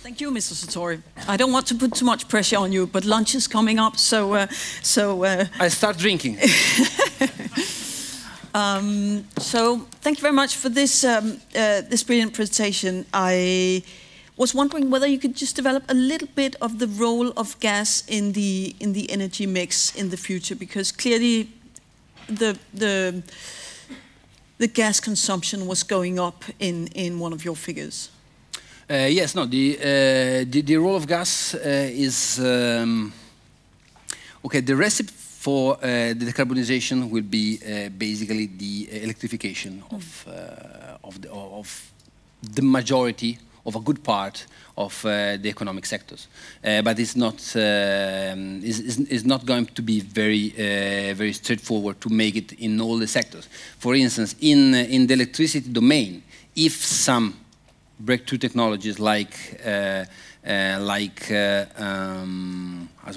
Thank you, Mr. Sartori. I don't want to put too much pressure on you, but lunch is coming up, so I start drinking. So thank you very much for this this brilliant presentation. I was wondering whether you could just develop a little bit of the role of gas in the energy mix in the future, because clearly the gas consumption was going up in one of your figures. Yes, no, the role of gas is okay. The recipe for the decarbonization will be basically the electrification of the majority of a good part of the economic sectors, but it's not going to be very straightforward to make it in all the sectors. For instance, in the electricity domain, if some breakthrough technologies like as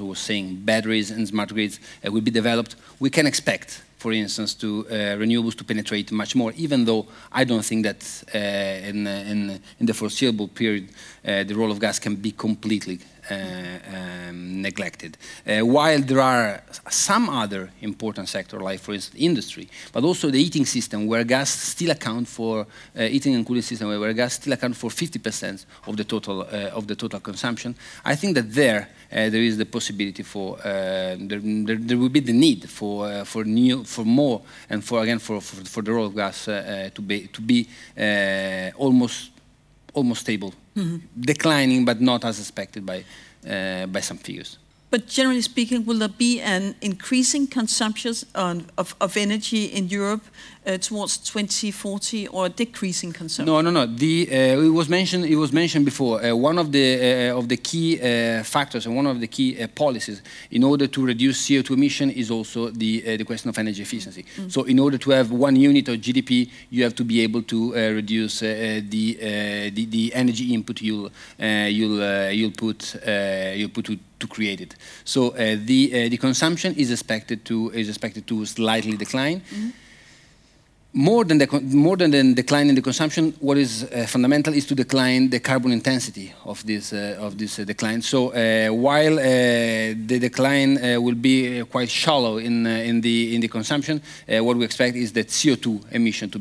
I was saying, batteries and smart grids will be developed, we can expect, for instance, renewables to penetrate much more, even though I don't think that in the foreseeable period the role of gas can be completely neglected. While there are some other important sectors, like for instance industry, but also the heating system, where gas still account for heating and cooling system, where gas still account for 50% of the total consumption. I think that there is the possibility for there will be the need for more and for the role of gas to be almost stable. Mm-hmm. Declining, but not as expected by some figures. But generally speaking, will there be an increasing consumption of energy in Europe towards 2040, or a decreasing consumption? No. It was mentioned before. One of the key factors and one of the key policies in order to reduce CO2 emission is also the question of energy efficiency. Mm. So, in order to have 1 unit of GDP, you have to be able to reduce the energy input you'll put to create it. So the consumption is expected to slightly decline. Mm-hmm. More than the decline in the consumption, what is fundamental is to decline the carbon intensity of this decline. So while the decline will be quite shallow in the consumption, what we expect is that CO2 emission to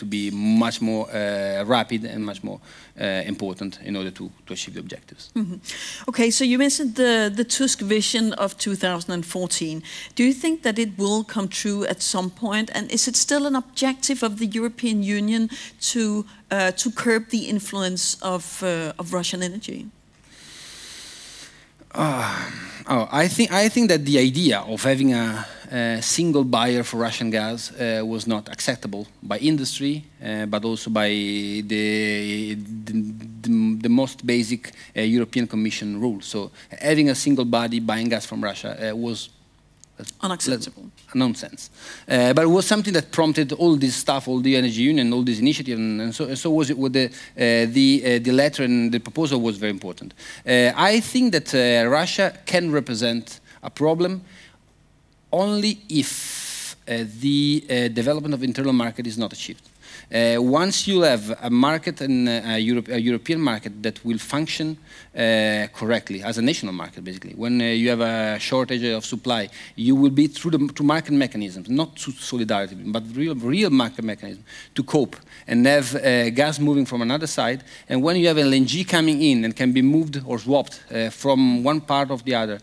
be much more rapid and much more important in order to achieve the objectives. Mm-hmm. Okay, so you mentioned the Tusk vision of 2014. Do you think that it will come true at some point, and is it still an objective of the European Union to curb the influence of Russian energy? I think that the idea of having a single buyer for Russian gas was not acceptable by industry, but also by the most basic European Commission rules. So having a single body buying gas from Russia was unacceptable. Nonsense. But it was something that prompted all this stuff, all the energy union, all this initiative, and so was it with the letter, and the proposal was very important. I think that Russia can represent a problem only if the development of internal market is not achieved. Once you have a market, and a European market that will function correctly as a national market, basically, when you have a shortage of supply, you will be through market mechanisms, not through solidarity, but real market mechanisms to cope and have gas moving from another side. And when you have LNG coming in and can be moved or swapped from one part of the other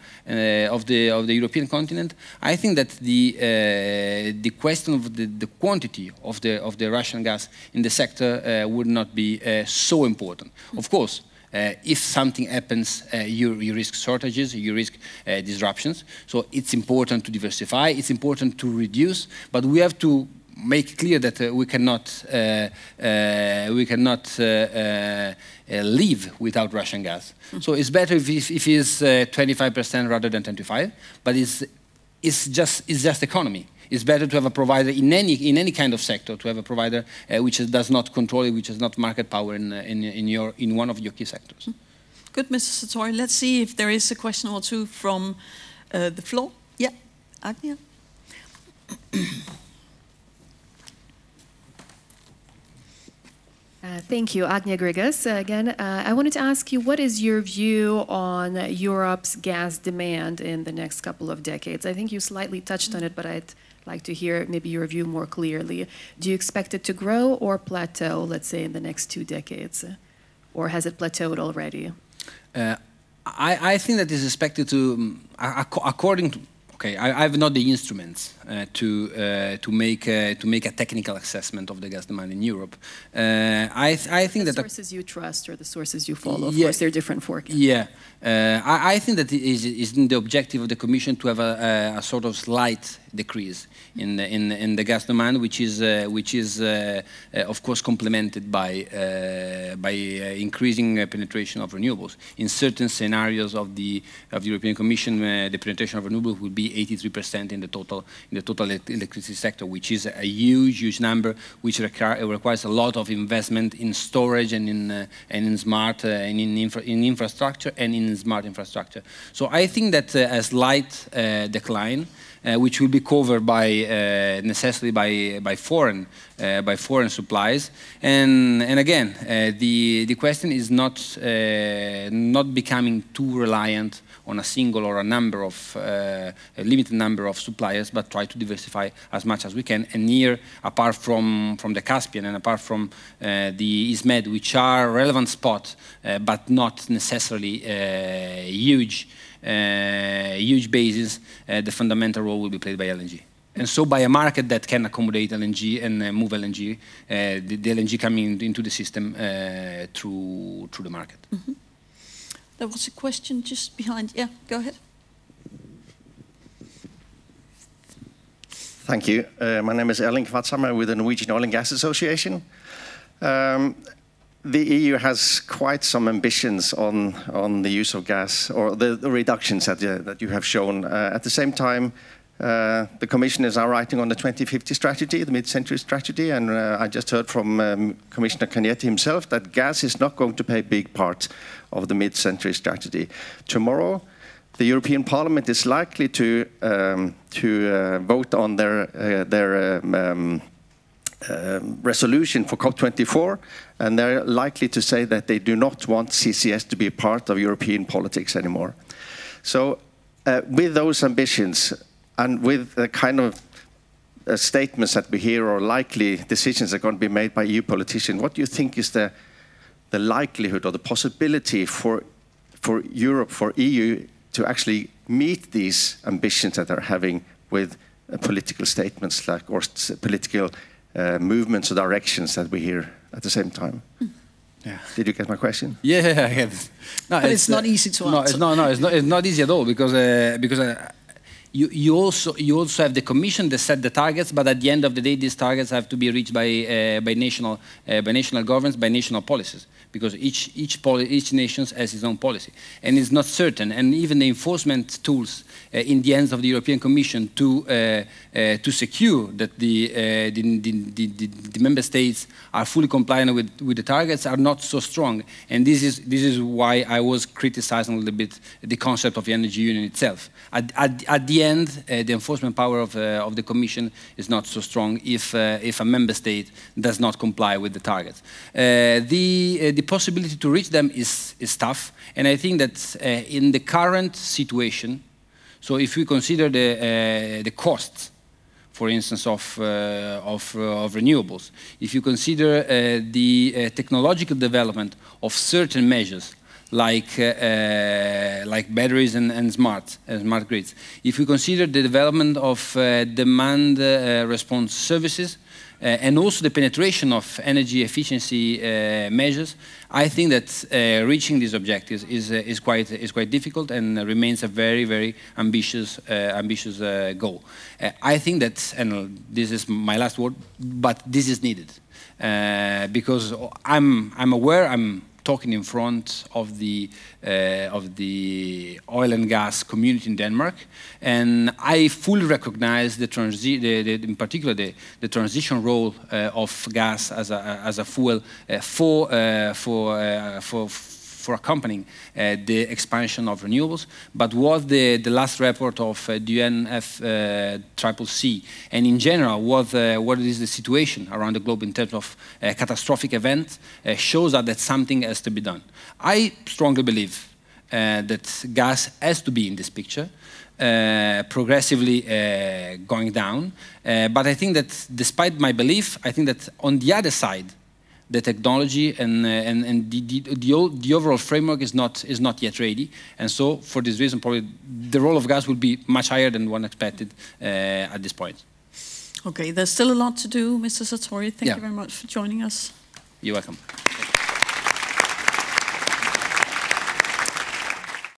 of the European continent, I think that the question of the quantity of the Russian gas in the sector would not be so important. Of course, if something happens, you risk shortages, you risk disruptions. So it's important to diversify, it's important to reduce, but we have to make clear that we cannot live without Russian gas. So it's better if it's 25% rather than 25%, but it's just economy. It's better to have a provider in any kind of sector, to have a provider which does not control it, which has not market power in one of your key sectors. Good, Mr. Sartori. Let's see if there is a question or two from the floor. Yeah, Agnia. Thank you, Agnia Grigas. Again, I wanted to ask you, what is your view on Europe's gas demand in the next couple of decades? I think you slightly touched on it, but I'd like to hear maybe your view more clearly. Do you expect it to grow or plateau, let's say, in the next 2 decades? Or has it plateaued already? I think that is expected to, according to, okay, I have not the instruments to make a technical assessment of the gas demand in Europe. I think that the sources you trust or the sources you follow, of course, they're different forecasts. Yeah, I think that it is the objective of the Commission to have a sort of slight decrease in the gas demand, which is of course complemented by increasing penetration of renewables. In certain scenarios of the European Commission, the penetration of renewables will be 83% in the total electricity sector, which is a huge number, which requires a lot of investment in storage and in smart in infrastructure and in smart infrastructure. So I think that a slight decline, which will be covered by necessarily by foreign supplies, and again the question is not becoming too reliant on a single or a limited number of suppliers, but try to diversify as much as we can. And here, apart from the Caspian and apart from the EastMed, which are relevant spots, but not necessarily huge bases, the fundamental role will be played by LNG. And so by a market that can accommodate LNG and move LNG, the LNG coming into the system through the market. Mm-hmm. There was a question just behind. Yeah, go ahead. Thank you. My name is Erling Kvatshammer with the Norwegian Oil and Gas Association. The EU has quite some ambitions on the use of gas, or the reductions that you have shown. At the same time, the Commission is now writing on the 2050 strategy, the mid-century strategy, and I just heard from Commissioner Cañete himself that gas is not going to play a big part of the mid-century strategy. Tomorrow, the European Parliament is likely to vote on their resolution for COP24, and they're likely to say that they do not want CCS to be a part of European politics anymore. So with those ambitions and with the kind of statements that we hear or likely decisions that are going to be made by EU politicians, what do you think is the likelihood or the possibility for Europe, for EU, to actually meet these ambitions that they're having with political statements like, or political movements or directions that we hear at the same time? Yeah. Did you get my question? Yeah, I get it. No, but it's not easy to answer. It's not easy at all, because you also have the Commission that set the targets, but at the end of the day, these targets have to be reached by national governments, by national policies, because each nation has its own policy, and it's not certain. And even the enforcement tools in the hands of the European Commission to secure that the member states are fully compliant with the targets are not so strong. And this is why I was criticizing a little bit the concept of the energy union itself. At the end, the enforcement power of the Commission is not so strong if a member state does not comply with the targets. The possibility to reach them is tough, and I think that in the current situation, so if we consider the costs, for instance, of renewables, if you consider the technological development of certain measures, like batteries and smart grids. If we consider the development of demand response services and also the penetration of energy efficiency measures, I think that reaching these objectives is quite difficult and remains a very ambitious goal. I think that, and this is my last word, but this is needed because I'm aware, I'm talking in front of the oil and gas community in Denmark, and I fully recognize in particular the transition role of gas as a fuel for for accompanying the expansion of renewables, but what the last report of the UNFCCC and in general what is the situation around the globe in terms of catastrophic events shows that something has to be done. I strongly believe that gas has to be in this picture, progressively going down. But I think that despite my belief, I think that on the other side, the technology and the overall framework is not yet ready. And so for this reason, probably the role of gas will be much higher than one expected at this point. Okay, there's still a lot to do, Mr. Sartori. Thank you very much for joining us. You're welcome.